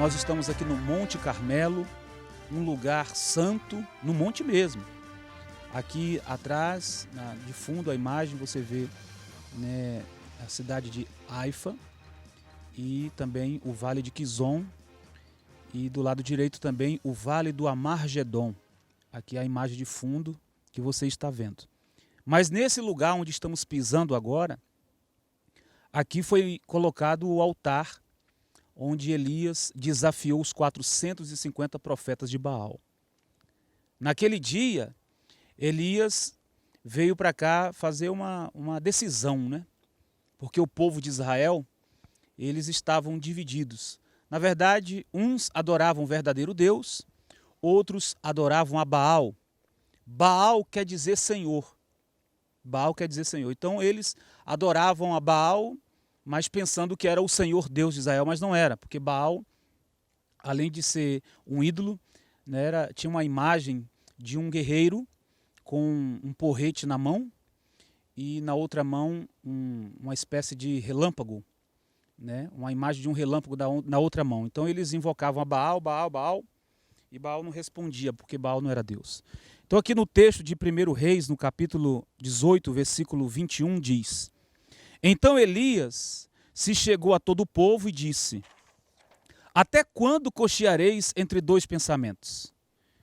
Nós estamos aqui no Monte Carmelo, um lugar santo, no monte mesmo. Aqui atrás, de fundo, a imagem, você vê, né, a cidade de Haifa e também o Vale de Quizon. E do lado direito também o Vale do Amargedon. Aqui é a imagem de fundo que você está vendo. Mas nesse lugar onde estamos pisando agora, aqui foi colocado o altar onde Elias desafiou os 450 profetas de Baal. Naquele dia, Elias veio para cá fazer uma decisão, né? Porque o povo de Israel, eles estavam divididos. Na verdade, uns adoravam o verdadeiro Deus, outros adoravam a Baal. Baal quer dizer Senhor. Baal quer dizer Senhor. Então eles adoravam a Baal, mas pensando que era o Senhor Deus de Israel, mas não era, porque Baal, além de ser um ídolo, né, tinha uma imagem de um guerreiro com um porrete na mão e na outra mão uma espécie de relâmpago, né, uma imagem de um relâmpago na outra mão. Então eles invocavam a Baal, Baal, Baal, e Baal não respondia, porque Baal não era Deus. Então aqui no texto de 1 Reis, no capítulo 18, versículo 21, diz: Então Elias se chegou a todo o povo e disse: Até quando cocheareis entre dois pensamentos?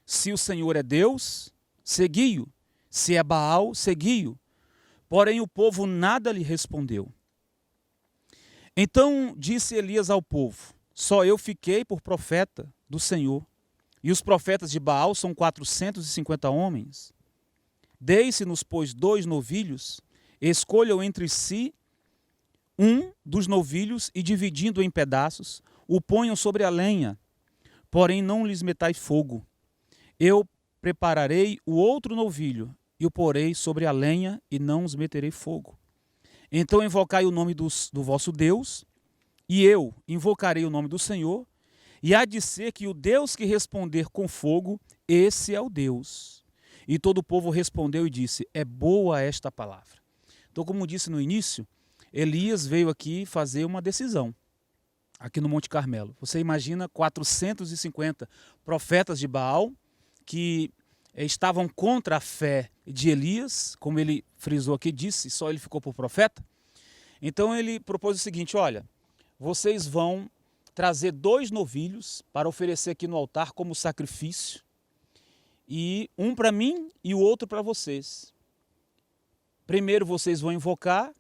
Se o Senhor é Deus, segui-o. Se é Baal, segui-o. Porém o povo nada lhe respondeu. Então disse Elias ao povo: Só eu fiquei por profeta do Senhor, e os profetas de Baal são 450 homens. Deis-se-nos, pois, 2 novilhos, escolham entre si um dos novilhos e, dividindo em pedaços, o ponham sobre a lenha, porém não lhes metais fogo. Eu prepararei o outro novilho e o porei sobre a lenha e não os meterei fogo. Então invocai o nome do vosso Deus, e eu invocarei o nome do Senhor, e há de ser que o Deus que responder com fogo, esse é o Deus. E todo o povo respondeu e disse: É boa esta palavra. Então, como disse no início, Elias veio aqui fazer uma decisão, aqui no Monte Carmelo. Você imagina 450 profetas de Baal que estavam contra a fé de Elias, como ele frisou aqui, disse, só ele ficou por profeta. Então ele propôs o seguinte: olha, vocês vão trazer 2 novilhos para oferecer aqui no altar como sacrifício, e um para mim e o outro para vocês. Primeiro vocês vão invocar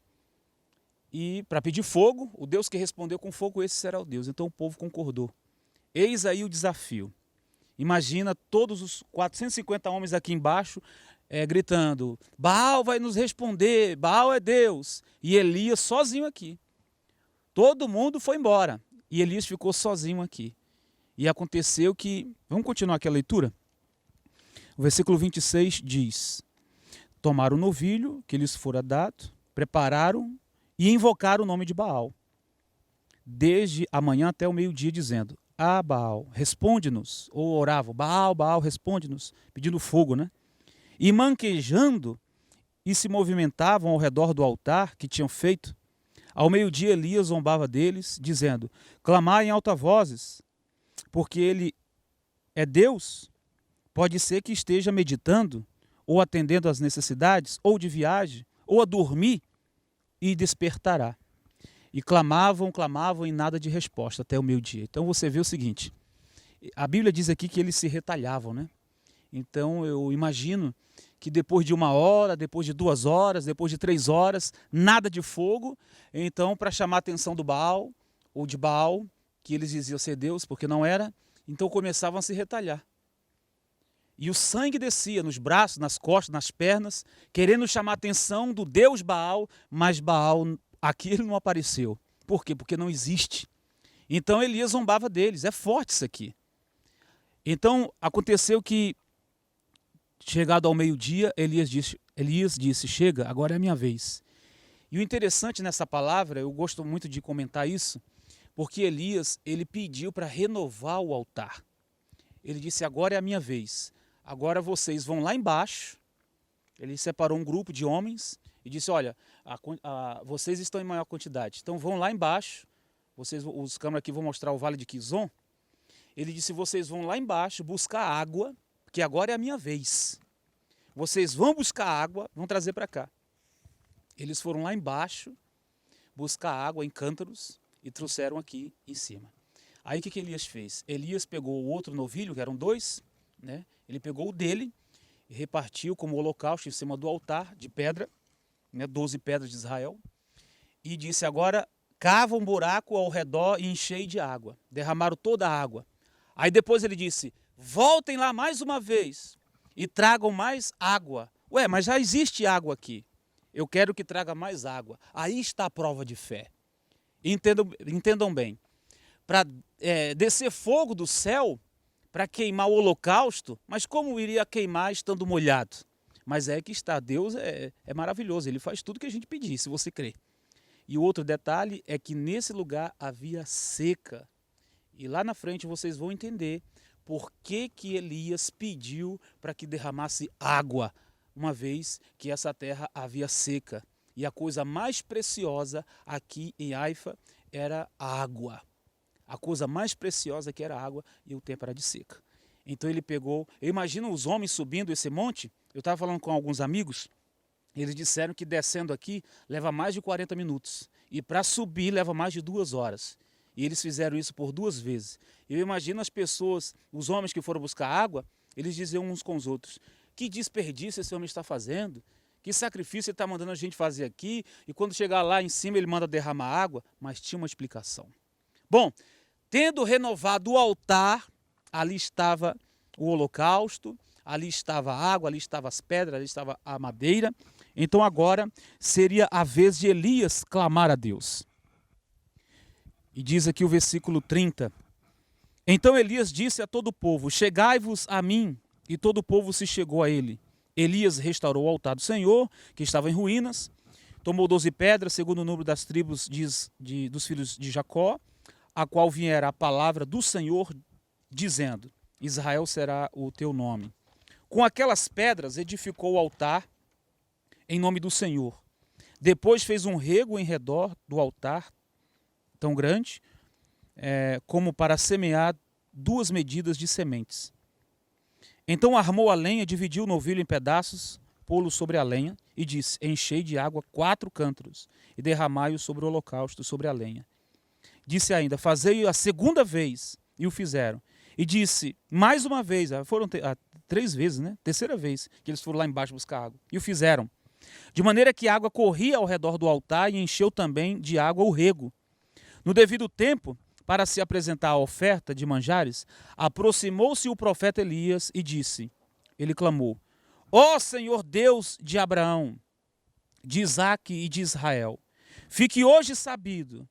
e para pedir fogo, o Deus que respondeu com fogo, esse será o Deus. Então o povo concordou. Eis aí o desafio. Imagina todos os 450 homens aqui embaixo gritando: Baal vai nos responder, Baal é Deus. E Elias sozinho aqui. Todo mundo foi embora e Elias ficou sozinho aqui. E aconteceu que, vamos continuar aqui a leitura? O versículo 26 diz: Tomaram o novilho que lhes fora dado, prepararam e invocaram o nome de Baal, desde a manhã até o meio-dia, dizendo: Ah, Baal, responde-nos. Ou oravam: Baal, Baal, responde-nos, pedindo fogo, né? E manquejando e se movimentavam ao redor do altar que tinham feito. Ao meio-dia Elias zombava deles, dizendo: Clamai em alta vozes, porque ele é Deus. Pode ser que esteja meditando, ou atendendo às necessidades, ou de viagem, ou a dormir, e despertará. E clamavam, clamavam, e nada de resposta até o meio-dia. Então você vê o seguinte: a Bíblia diz aqui que eles se retalhavam, né? Então eu imagino que depois de 1 hora, depois de 2 horas, depois de 3 horas, nada de fogo. Então, para chamar a atenção do Baal, ou de Baal, que eles diziam ser Deus, porque não era, então começavam a se retalhar. E o sangue descia nos braços, nas costas, nas pernas, querendo chamar a atenção do Deus Baal, mas Baal, aqui ele não apareceu. Por quê? Porque não existe. Então Elias zombava deles. É forte isso aqui. Então aconteceu que, chegado ao meio-dia, Elias disse: Chega, agora é a minha vez. E o interessante nessa palavra, eu gosto muito de comentar isso, porque Elias, ele pediu para renovar o altar. Ele disse: agora é a minha vez. Agora vocês vão lá embaixo. Ele separou um grupo de homens e disse: olha, vocês estão em maior quantidade, então vão lá embaixo. Os câmeras aqui vão mostrar o Vale de Quizon. ele disse, vocês vão lá embaixo buscar água, porque agora é a minha vez. Vocês vão buscar água, vão trazer para cá. Eles foram lá embaixo buscar água em cântaros e trouxeram aqui em cima. Aí o que Elias fez? Elias pegou o outro novilho, que eram 2, né? Ele pegou o dele e repartiu como holocausto em cima do altar de pedra, né? 12 pedras de Israel, e disse, agora cava um buraco ao redor e enchei de água. Derramaram toda a água. Aí depois ele disse, voltem lá mais uma vez e tragam mais água. Ué, mas já existe água aqui. Eu quero que traga mais água. Aí está a prova de fé. Entendam bem. Para descer fogo do céu, para queimar o holocausto, mas como iria queimar estando molhado? Mas é que está, Deus é maravilhoso, Ele faz tudo que a gente pedir, se você crer. E o outro detalhe é que nesse lugar havia seca. E lá na frente vocês vão entender por que Elias pediu para que derramasse água, uma vez que essa terra havia seca. E a coisa mais preciosa aqui em Haifa era a água. A coisa mais preciosa que era a água e o tempo era de seca. Então ele pegou, eu imagino os homens subindo esse monte, eu estava falando com alguns amigos, eles disseram que descendo aqui leva mais de 40 minutos. E para subir leva mais de 2 horas. E eles fizeram isso por 2 vezes. Eu imagino as pessoas, os homens que foram buscar água, eles diziam uns com os outros, que desperdício esse homem está fazendo, que sacrifício ele está mandando a gente fazer aqui, e quando chegar lá em cima ele manda derramar água, mas tinha uma explicação. Bom, tendo renovado o altar, ali estava o holocausto, ali estava a água, ali estavam as pedras, ali estava a madeira. Então agora seria a vez de Elias clamar a Deus. E diz aqui o versículo 30. Então Elias disse a todo o povo, chegai-vos a mim, e todo o povo se chegou a ele. Elias restaurou o altar do Senhor, que estava em ruínas, tomou 12 pedras, segundo o número das tribos dos filhos de Jacó, a qual viera a palavra do Senhor, dizendo, Israel será o teu nome. Com aquelas pedras edificou o altar em nome do Senhor. Depois fez um rego em redor do altar, tão grande, como para semear 2 medidas de sementes. Então armou a lenha, dividiu o novilho em pedaços, pô-lo sobre a lenha, e disse, enchei de água 4 cântaros, e derramai-o sobre o holocausto, sobre a lenha. Disse ainda, fazei-o a segunda vez, e o fizeram. E disse, mais uma vez, foram 3 vezes, né? Terceira vez que eles foram lá embaixo buscar água. E o fizeram. De maneira que a água corria ao redor do altar e encheu também de água o rego. No devido tempo, para se apresentar a oferta de manjares, aproximou-se o profeta Elias e disse, ele clamou, ó Senhor Deus de Abraão, de Isaque e de Israel, fique hoje sabido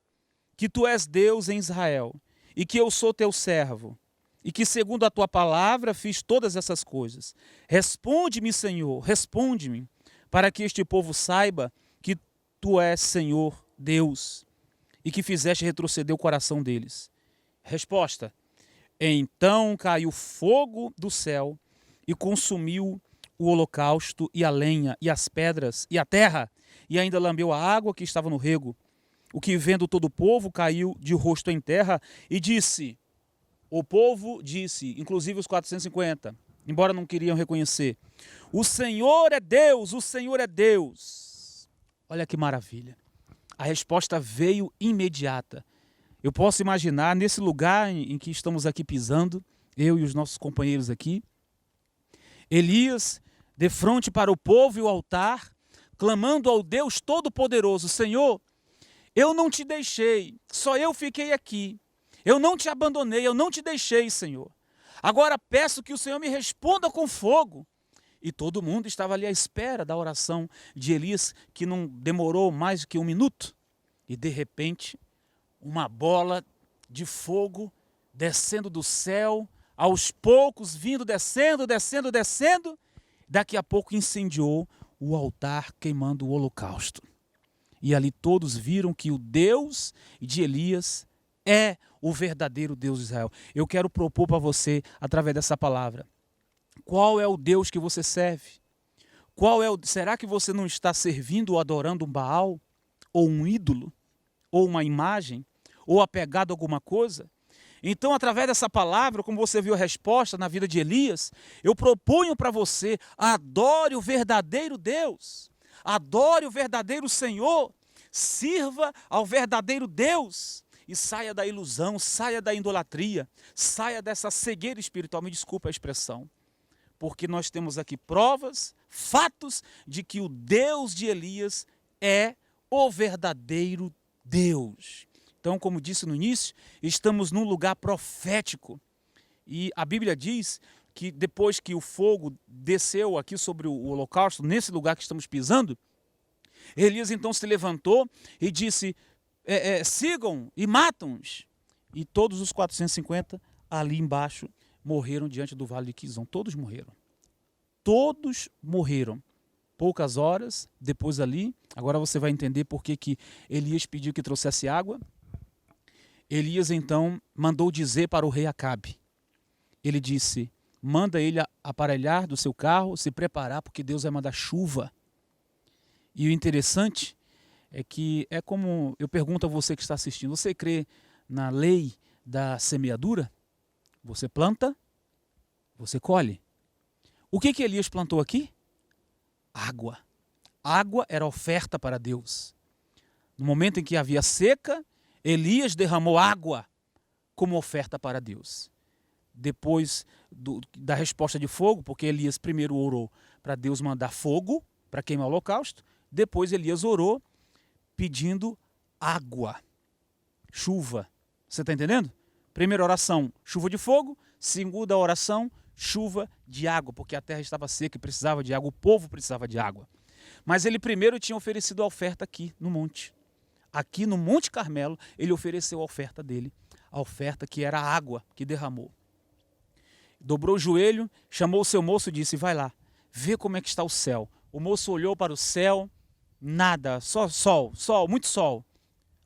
que tu és Deus em Israel e que eu sou teu servo, e que segundo a tua palavra fiz todas essas coisas. Responde-me, Senhor, responde-me, para que este povo saiba que tu és Senhor Deus, e que fizeste retroceder o coração deles. Resposta, então caiu fogo do céu e consumiu o holocausto e a lenha e as pedras e a terra, e ainda lambeu a água que estava no rego. O que vendo todo o povo caiu de rosto em terra e disse, o povo disse, inclusive os 450, embora não queriam reconhecer, o Senhor é Deus, o Senhor é Deus. Olha que maravilha. A resposta veio imediata. Eu posso imaginar nesse lugar em que estamos aqui pisando, eu e os nossos companheiros aqui, Elias de frente para o povo e o altar, clamando ao Deus Todo-Poderoso, Senhor, eu não te deixei, só eu fiquei aqui. Eu não te abandonei, eu não te deixei, Senhor. Agora peço que o Senhor me responda com fogo. E todo mundo estava ali à espera da oração de Elias, que não demorou mais do que 1 minuto. E de repente, uma bola de fogo descendo do céu, aos poucos vindo, descendo. Daqui a pouco incendiou o altar, queimando o holocausto. E ali todos viram que o Deus de Elias é o verdadeiro Deus de Israel. Eu quero propor para você, através dessa palavra, qual é o Deus que você serve? Será que você não está servindo ou adorando um Baal? Ou um ídolo? Ou uma imagem? Ou apegado a alguma coisa? Então, através dessa palavra, como você viu a resposta na vida de Elias, eu proponho para você: adore o verdadeiro Deus, adore o verdadeiro Senhor, sirva ao verdadeiro Deus e saia da ilusão, saia da idolatria, saia dessa cegueira espiritual. Me desculpa a expressão, porque nós temos aqui provas, fatos de que o Deus de Elias é o verdadeiro Deus. Então, como disse no início, estamos num lugar profético. E a Bíblia diz que depois que o fogo desceu aqui sobre o holocausto, nesse lugar que estamos pisando, Elias então se levantou e disse: sigam e matam-os. E todos os 450 ali embaixo morreram diante do vale de Quizon. Todos morreram. Todos morreram. Poucas horas depois ali, agora você vai entender por que Elias pediu que trouxesse água. Elias então mandou dizer para o rei Acabe. Ele disse: manda ele aparelhar do seu carro, se preparar, porque Deus vai mandar chuva. E o interessante é que é como eu pergunto a você que está assistindo: você crê na lei da semeadura? Você planta, você colhe. O que Elias plantou aqui? Água. Água era oferta para Deus. No momento em que havia seca, Elias derramou água como oferta para Deus. Depois da resposta de fogo, porque Elias primeiro orou para Deus mandar fogo para queimar o holocausto, depois Elias orou pedindo água, chuva. Você está entendendo? Primeira oração, chuva de fogo. Segunda oração, chuva de água, porque a terra estava seca e precisava de água, o povo precisava de água. Mas ele primeiro tinha oferecido a oferta aqui no monte. Aqui no Monte Carmelo, ele ofereceu a oferta dele, a oferta que era a água que derramou. Dobrou o joelho, chamou o seu moço e disse: vai lá, vê como é que está o céu. O moço olhou para o céu, nada, só sol, muito sol.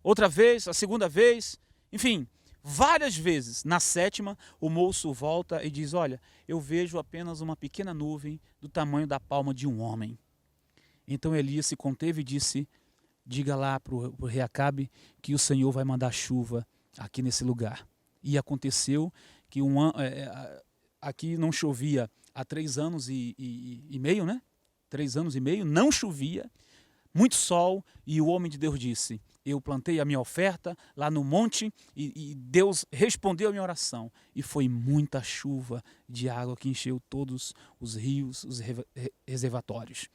Outra vez, a segunda vez, enfim, várias vezes. Na sétima, o moço volta e diz: olha, eu vejo apenas uma pequena nuvem do tamanho da palma de um homem. Então Elias se conteve e disse: diga lá para o rei Acabe que o Senhor vai mandar chuva aqui nesse lugar. E aconteceu que aqui não chovia há 3 anos e meio, né? 3 anos e meio, não chovia, muito sol, e o homem de Deus disse: eu plantei a minha oferta lá no monte e Deus respondeu a minha oração. E foi muita chuva de água que encheu todos os rios, os reservatórios.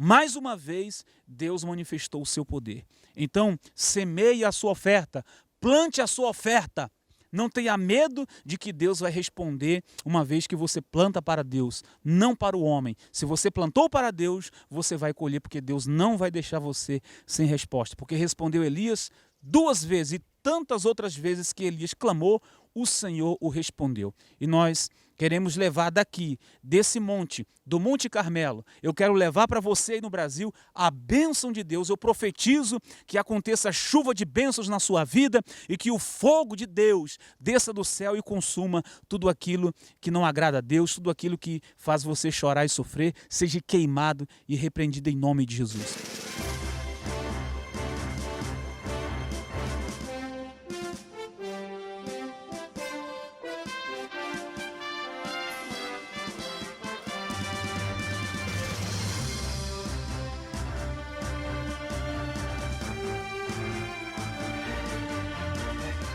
Mais uma vez, Deus manifestou o seu poder. Então, semeie a sua oferta, plante a sua oferta. Não tenha medo de que Deus vai responder, uma vez que você planta para Deus, não para o homem. Se você plantou para Deus, você vai colher, porque Deus não vai deixar você sem resposta. Porque respondeu Elias 2 vezes, e tantas outras vezes que Elias clamou, o Senhor o respondeu. E nós queremos levar daqui, desse monte, do Monte Carmelo, eu quero levar para você aí no Brasil a bênção de Deus. Eu profetizo que aconteça chuva de bênçãos na sua vida e que o fogo de Deus desça do céu e consuma tudo aquilo que não agrada a Deus, tudo aquilo que faz você chorar e sofrer, seja queimado e repreendido em nome de Jesus.